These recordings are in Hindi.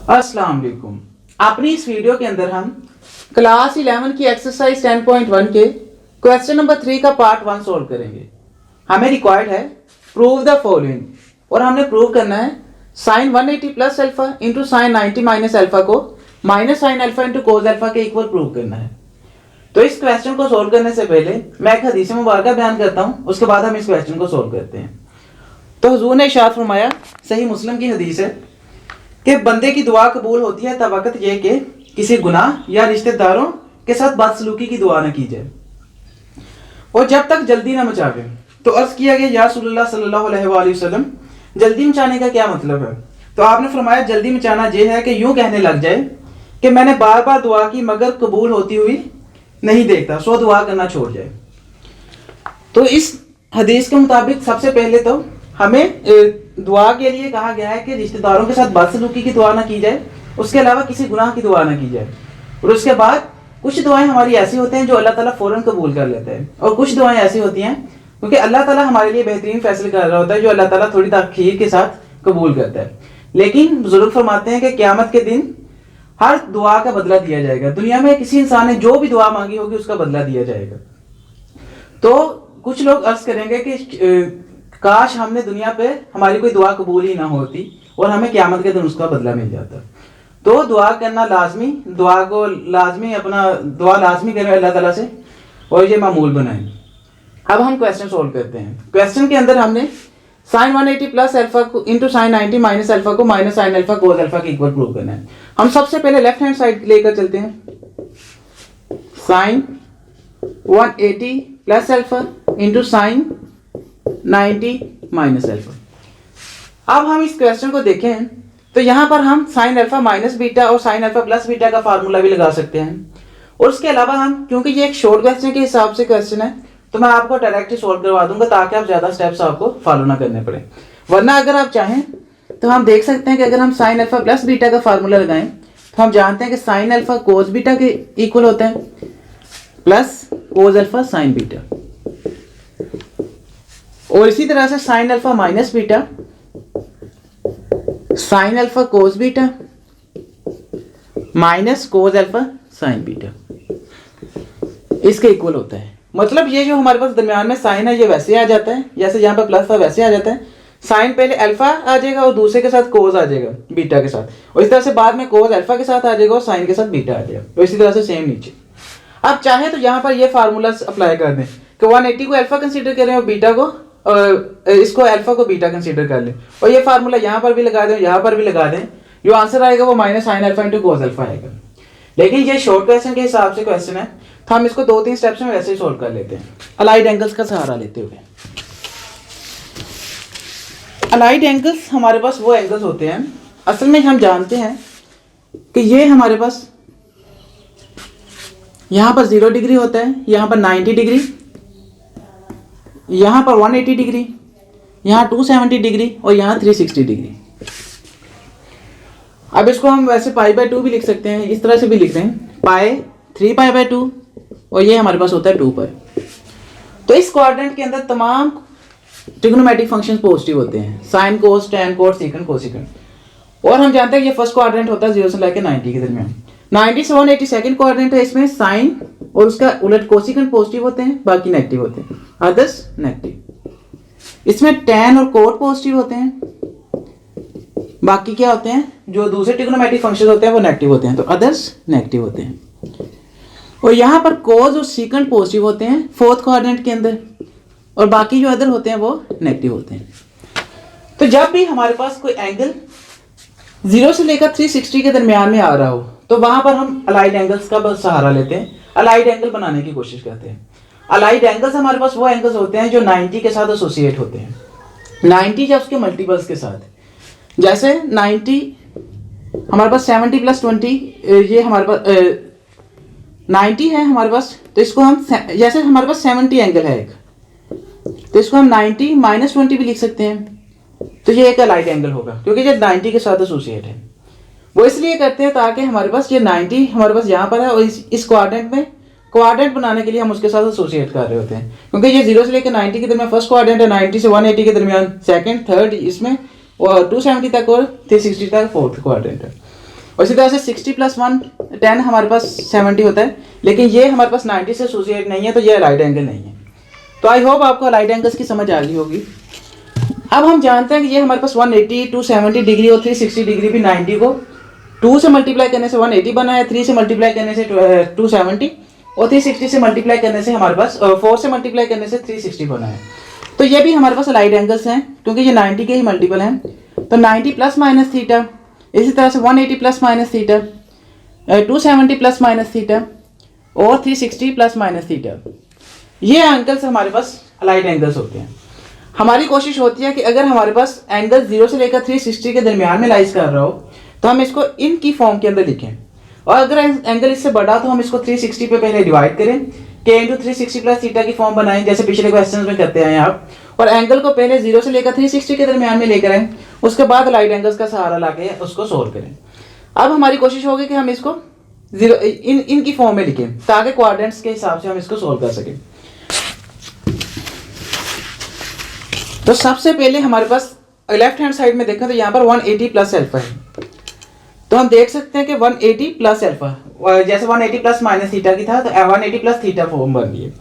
अस्सलाम वालेकुम। अपनी इस वीडियो के अंदर हम क्लास 11 की एक्सरसाइज 10.1 के क्वेश्चन नंबर 3 का पार्ट 1 सोल्व करेंगे। हमें रिक्वायर्ड है प्रूव द फॉलोइंग और हमने प्रूव करना है sine 180 plus alpha into sine 90 minus alpha को minus sine alpha into cos alpha के इक्वल प्रूव करना है। तो इस क्वेश्चन को सोल्व करने से पहले मैं एक हदीस मुबारका बयान करता हूँ, उसके बाद हम इस क्वेश्चन को सोल्व करते हैं। तो हुजूर ने इरशाद फरमाया, सही मुस्लिम की हदीस है कि बंदे की दुआ कबूल होती है तब वक्त यह कि किसी गुनाह या रिश्तेदारों के साथ बदसलूकी की दुआ न की जाए और जब तक जल्दी न मचावे। तो अर्ज किया गया, या रसूलुल्लाह सल्लल्लाहु अलैहि वसल्लम, जल्दी मचाने का क्या मतलब है? तो आपने फरमाया जल्दी मचाना यह है कि यूं कहने लग जाए कि मैंने बार बार दुआ की मगर कबूल होती हुई नहीं देखता, सो दुआ करना छोड़ जाए। तो इस हदीस के मुताबिक सबसे पहले तो हमें दुआ के लिए कहा गया है कि रिश्तेदारों के साथ बदसलूकी की दुआ ना की जाए, उसके अलावा किसी गुनाह की दुआ ना की जाए। और उसके बाद कुछ दुआएं हमारी ऐसी होती हैं जो अल्लाह ताला फौरन कबूल कर लेता है और कुछ दुआएं ऐसी होती हैं क्योंकि अल्लाह ताला हमारे लिए बेहतरीन फैसले कर रहा होता है जो अल्लाह ताला थोड़ी ताखीर के साथ कबूल करता है। लेकिन बुजुर्ग फरमाते हैं कि क़यामत के दिन हर दुआ का बदला दिया जाएगा। दुनिया में किसी इंसान ने जो भी दुआ मांगी होगी उसका बदला दिया जाएगा। तो कुछ लोग अर्ज करेंगे कि काश हमने दुनिया पे हमारी कोई दुआ कबूल ही ना होती और हमें क़यामत के दिन उसका बदला मिल जाता। तो दुआ करना लाजमी, दुआ लाजमी करें अल्लाह ताला से और ये मामूल बनाएं। अब हम क्वेश्चन सोल्व करते हैं। क्वेश्चन के अंदर हमने साइन 180 प्लस अल्फा को इंटू साइन 90 माइनस अल्फा को minus sine alpha cos alpha के इक्वल प्रूव करना है। हम सबसे पहले लेफ्ट हैंड साइड लेकर चलते हैं। Sine 180 plus alpha into sine 90 minus alpha. अब हम इस क्वेश्चन को देखें तो यहाँ पर हम साइन अल्फा माइनस बीटा और साइन अल्फा प्लस बीटा का फार्मूला भी लगा सकते हैं। और उसके अलावा हम, क्योंकि ये एक शॉर्ट क्वेश्चन के हिसाब से क्वेश्चन है, तो मैं आपको डायरेक्ट ही सॉल्व करवा दूंगा ताकि आप ज्यादा स्टेप्स आपको फॉलो ना करने पड़े। वरना अगर आप चाहें तो हम देख सकते हैं कि अगर हम साइन अल्फा प्लस बीटा का फार्मूला लगाएं तो हम जानते हैं कि साइन अल्फा कोस बीटा के इक्वल होता है plus cos alpha sign beta. और इसी तरह से sine alpha minus beta sine alpha cos beta minus cos alpha sign beta इसके इक्वल होता है। मतलब ये जो हमारे पास दरमियान में साइन है ये वैसे आ जाता है, जैसे यहाँ पर प्लस था वैसे आ जाता है। साइन पहले अल्फा आ जाएगा और दूसरे के साथ कोस आ जाएगा बीटा के साथ, और इस तरह से बाद में कोस अल्फा के साथ आ जाएगा और साइन के साथ बीटा आ जाएगा। तो इसी तरह से सेम नीचे। आप चाहे तो यहाँ पर ये फार्मूला अप्लाई कर दें कि 180 को अल्फा कंसीडर करें और बीटा को इसको अल्फा को बीटा कंसीडर कर लें, और ये फार्मूला यहाँ पर भी लगा दें, यहाँ पर भी लगा दें। जो आंसर आएगा वो minus sine alpha into cos alpha आएगा। लेकिन ये शॉर्ट क्वेश्चन के हिसाब से क्वेश्चन है तो हम इसको 2-3 स्टेप्स में वैसे ही सोल्व कर लेते हैं अलाइड एंगल्स का सहारा लेते हुए। अलाइड एंगल्स हमारे पास वो एंगल्स होते हैं, असल में हम जानते हैं कि ये हमारे पास यहाँ पर 0 डिग्री होता है, यहाँ पर 90 डिग्री, यहाँ पर 180 डिग्री, यहाँ 270 डिग्री और यहाँ 360 डिग्री। अब इसको हम वैसे π/2 भी लिख सकते हैं, इस तरह से भी लिख रहे हैं पाई 3π/2 और ये हमारे पास होता है 2π। तो इस क्वाड्रेंट के अंदर तमाम ट्रिग्नोमेट्रिक फंक्शंस पॉजिटिव होते हैं, साइन कोस टैन कोस सीकेंट कोसिकेंट। और हम जानते हैं कि ये फर्स्ट क्वाड्रेंट होता है 0 से लेकर 90 के दरमियान। 90 से 180 सेकंड क्वाड्रेंट है, इसमें साइन और उसका उलट कोसिकेंट पॉजिटिव होते हैं, बाकी नेगेटिव होते हैं, अदर्स नेगेटिव। इसमें टैन और कोट पॉजिटिव होते हैं, बाकी क्या होते हैं जो दूसरे ट्रिग्नोमेट्रिक फंक्शन होते हैं वो नेगेटिव होते हैं, तो अदर्स नेगेटिव होते हैं। और यहाँ पर कोस और सीकेंट पॉजिटिव होते हैं फोर्थ क्वाड्रेंट के अंदर, और बाकी जो अदर होते हैं वो नेगेटिव होते हैं। तो जब भी हमारे पास कोई एंगल 0 से लेकर 360 के दरमियान में आ रहा हो तो वहां पर हम अलाइड एंगल्स का सहारा लेते हैं, अलाइड एंगल बनाने की कोशिश करते हैं। अलाइड एंगल्स हमारे पास वो एंगल्स होते हैं जो 90 के साथ एसोसिएट होते हैं, 90 या उसके मल्टीपल्स के साथ। जैसे 90 हमारे पास 70 प्लस 20, ये हमारे पास 90 है हमारे पास, तो इसको हम जैसे हमारे पास 70 एंगल है एक, तो इसको हम 90 माइनस 20 भी लिख सकते हैं। तो ये एक अलाइड एंगल होगा क्योंकि ये 90 के साथ एसोसिएट है। वो इसलिए करते हैं ताकि हमारे पास ये 90 हमारे पास यहाँ पर है और इस क्वाड्रेंट में क्वाड्रेंट बनाने के लिए हम उसके साथ एसोसिएट कर रहे होते हैं, क्योंकि ये 0 से लेकर 90 के दरमियान फर्स्ट क्वाड्रेंट है, 90 से 180 के दरमियान सेकंड, थर्ड इसमें, और 270 तक और 360 तक फोर्थ क्वाड्रेंट है। और इसी तरह से 60 + 1 10 हमारे पास 70 होता है, लेकिन ये हमारे पास 90 से एसोसिएट नहीं है, तो ये राइट एंगल नहीं है। तो आई होप आपको राइट एंगल्स की समझ आ गई होगी। अब हम जानते हैं कि ये हमारे पास 180, 270 डिग्री और 360 डिग्री भी 90 को 2 से मल्टीप्लाई करने से 180 बना है, 3 से मल्टीप्लाई करने से 270 और 360 से मल्टीप्लाई करने से हमारे पास 4 से मल्टीप्लाई करने से 360 बना है। तो ये भी हमारे पास राइट एंगल्स हैं क्योंकि ये 90 के ही मल्टीपल हैं। तो 90 प्लस माइनस थीटा, इसी तरह से 180 plus minus theta, 270 plus minus theta और 360 प्लस माइनस थीटा, ये एंगल्स हमारे पास अलाइड एंगल्स होते हैं। हमारी कोशिश होती है कि अगर हमारे पास एंगल 0 से लेकर 360 के दरमियान में लाइज कर रहा हो तो हम इसको इनकी फॉर्म के अंदर लिखें, और अगर एंगल इससे बड़ा तो हम इसको 360 पे पहले डिवाइड करें, k इंटू 360 प्लस थीटा की फॉर्म बनाएं जैसे पिछले क्वेश्चन में करते हैं आप, और एंगल को पहले 0 से लेकर 360 के दरमियान में लेकर आए, उसके बाद लाइट एंगल्स का सहारा लाके उसको सोल्व करें। अब हमारी कोशिश होगी कि हम इसको इनकी फॉर्म में लिखें ताकि क्वाड्रेंट्स के हिसाब से हम इसको सोल्व कर सकें। तो सबसे पहले हमारे पास लेफ्ट हैंड साइड में देखें तो यहाँ पर 180 प्लस अल्फा है, तो हम देख सकते हैं कि 180 प्लस अल्फा, जैसे 180 प्लस माइनस थीटा की था तो 180 प्लस थीटा फॉर्म बन गई है।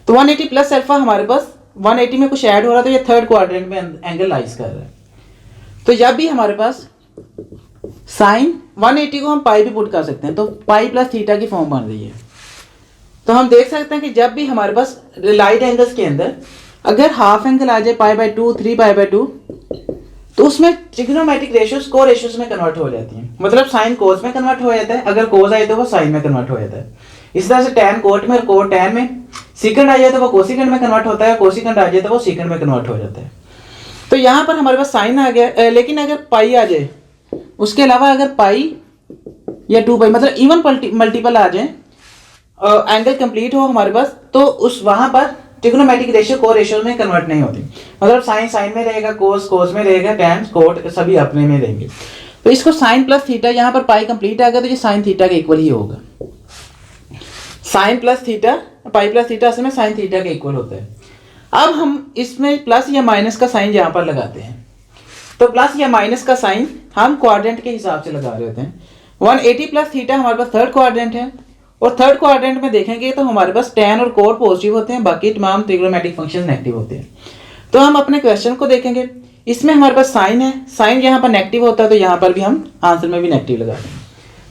तो 180 प्लस अल्फा हमारे पास 180 में कुछ ऐड हो रहा है तो ये थर्ड क्वाड्रेंट में एंगल लाइज कर रहा है। तो जब भी हमारे पास साइन 180 को हम पाई भी पुट कर सकते हैं, तो पाई प्लस थीटा की फॉर्म बन रही है। तो हम देख सकते हैं कि जब भी हमारे पास लाइट एंगल्स के अंदर अगर हाफ एंगल आ जाए π/2, 3π/2, तो उसमें ट्रिग्नोमेट्रिक रेशियोज को रेशियोज में कन्वर्ट हो जाती हैं। मतलब साइन कोस में कन्वर्ट हो जाता है, अगर कोस आए तो वो साइन में कन्वर्ट हो जाता है। इस तरह से टैन कोट में और कोट टैन में, सिकेंड आ जाए तो वो कोसिकेंड में कन्वर्ट होता है, कोसिकेंड आ जाए तो वो सिकेंड में कन्वर्ट हो जाता है। तो यहाँ पर हमारे पास साइन आ गया, लेकिन अगर पाई आ जाए, उसके अलावा अगर पाई या 2π मतलब इवन मल्टीपल आ जाए, एंगल कंप्लीट हो हमारे पास, तो उस वहाँ पर ट्रिग्नोमेट्रिक रेशियो को रेशियो में कन्वर्ट नहीं होती। मतलब साइन साइन में रहेगा, कोस कोस में रहेगा, टैन कोट सभी अपने में रहेंगे। तो इसको साइन प्लस थीटा, यहाँ पर पाई कंप्लीट आ गया तो ये साइन थीटा के इक्वल ही होगा। Sine plus theta, pi plus theta असल में साइन थीटा के इक्वल होता है। अब हम इसमें प्लस या माइनस का साइन यहाँ पर लगाते हैं, तो प्लस या माइनस का साइन हम क्वाड्रेंट के हिसाब से लगा रहे होते हैं। 180 प्लस थीटा हमारे पास थर्ड क्वाड्रेंट है, और थर्ड क्वाड्रेंट में देखेंगे तो हमारे पास टैन और कोट पॉजिटिव होते हैं, बाकी तमाम ट्रिग्नोमेट्रिक फंक्शंस नेगेटिव होते हैं। तो हम अपने क्वेश्चन को देखेंगे, इसमें हमारे पास साइन है, साइन यहाँ पर नेगेटिव होता है तो यहाँ पर भी हम आंसर में भी नेगेटिव लगा देंगे।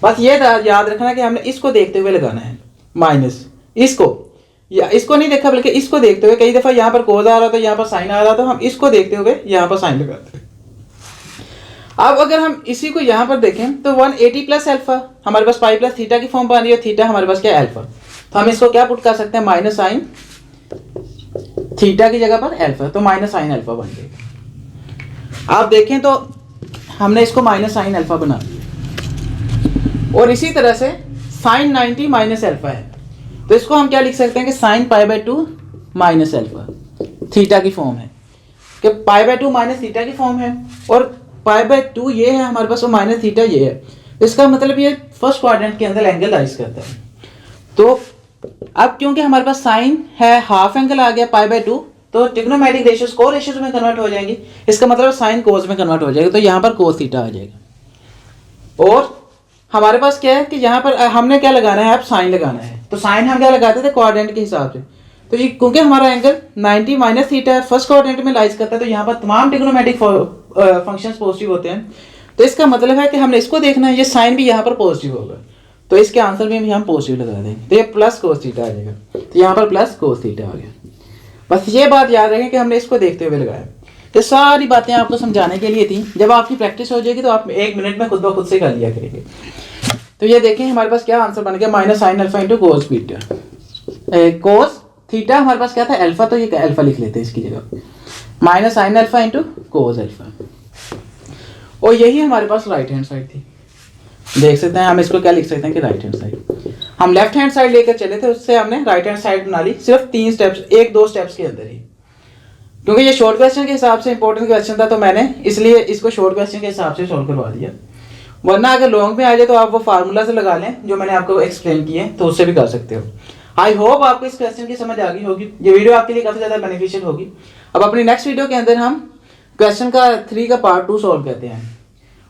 बस ये याद रखना कि हमने इसको देखते हुए लगाना है माइनस, इसको या इसको नहीं देखा बल्कि इसको देखते हुए। कई दफ़ा यहाँ पर कोस आ रहा था, यहाँ पर साइन आ रहा था, हम इसको देखते हुए यहाँ पर साइन लगाते हैं। अब अगर हम इसी को यहाँ पर देखें तो 180 प्लस अल्फा हमारे पास पाई प्लस थीटा की फॉर्म बन रही है, थीटा हमारे पास क्या है अल्फा, तो हम इसको क्या पुट कर सकते हैं माइनस साइन थीटा की जगह पर अल्फा, तो माइनस साइन अल्फा बन जाएगा। आप देखें तो हमने इसको माइनस साइन अल्फा बना दिया, और इसी तरह से साइन 90 माइनस अल्फा है, तो इसको हम क्या लिख सकते हैं कि साइन π/2 माइनस अल्फा थीटा की फॉर्म है, कि π/2 माइनस थीटा की फॉर्म है, और π/2 ये है हमारे पास, और माइनस थीटा ये है। इसका मतलब ये फर्स्ट क्वाड्रेंट के अंदर एंगल राइज करता है। तो अब क्योंकि हमारे पास साइन है, हाफ एंगल आ गया π/2, तो ट्रिग्नोमेट्रिक रेशियोज को रेशियोज में कन्वर्ट हो जाएंगे। इसका मतलब साइन कोस में कन्वर्ट हो जाएगा, तो यहाँ पर कोस थीटा आ जाएगा। और हमारे पास क्या है कि यहाँ पर हमने क्या लगाना है, अब साइन लगाना है। तो साइन हम क्या लगाते थे क्वाड्रेंट के हिसाब से, तो ये क्योंकि हमारा angle 90 minus theta first quadrant में लाइज करता है, तो यहाँ पर तमाम ट्रिग्नोमेट्रिक फंक्शंस पॉजिटिव होते हैं। तो इसका मतलब है कि हमने इसको देखना है, ये साइन भी यहाँ पर पॉजिटिव होगा, तो इसके आंसर में भी हम पॉजिटिव लगा देंगे, तो ये प्लस कोस थीटा आ जाएगा। तो यहाँ पर प्लस कोस थीटा आ गया। बस ये बात याद रखें कि हमने इसको देखते हुए लगाया। ये सारी बातें आपको समझाने के लिए थी, जब आपकी प्रैक्टिस हो जाएगी तो आप 1 मिनट में खुद ब खुद से कर लिया करेंगे। तो ये देखें हमारे पास क्या आंसर बन गया, minus sine alpha into cos beta, cos theta हमारे पास क्या था अल्फा, तो ये अल्फा लिख लेते हैं इसकी जगह, minus sine alpha into cos alpha. और यही हमारे पास राइट हैंड साइड थी। देख सकते हैं हम इसको क्या लिख सकते हैं कि राइट हैंड साइड, हम लेफ्ट हैंड साइड लेकर चले थे, उससे हमने राइट हैंड साइड बना ली सिर्फ 3 स्टेप्स, 1-2 स्टेप्स के अंदर ही। क्योंकि ये शॉर्ट क्वेश्चन के हिसाब से इंपॉर्टेंट क्वेश्चन था, तो मैंने इसलिए इसको शॉर्ट क्वेश्चन के हिसाब से सॉल्व करवा दिया। वरना अगर लॉन्ग में आ जाए तो आप वो फार्मूला से लगा लें जो मैंने आपको एक्सप्लेन किए, तो उससे भी कर सकते हो। आई होप आपको इस क्वेश्चन की समझ आ गई होगी, ये वीडियो आपके लिए काफ़ी ज़्यादा बेनिफिशियल होगी। अब अपनी नेक्स्ट वीडियो के अंदर हम क्वेश्चन का 3 का पार्ट 2 सॉल्व करते हैं।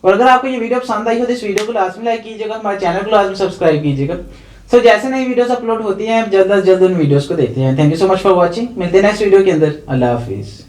और अगर आपको ये वीडियो पसंद आई हो तो इस वीडियो को लाजमी लाइक कीजिएगा, हमारे चैनल को लाजमी सब्सक्राइब कीजिएगा। सो जैसे नई वीडियोस अपलोड होती हैं जल्द अज जल्द उन वीडियोस को देखते हैं। Thank you so much for watching. मिलते हैं नेक्स्ट वीडियो के अंदर। अल्लाह हाफिज़।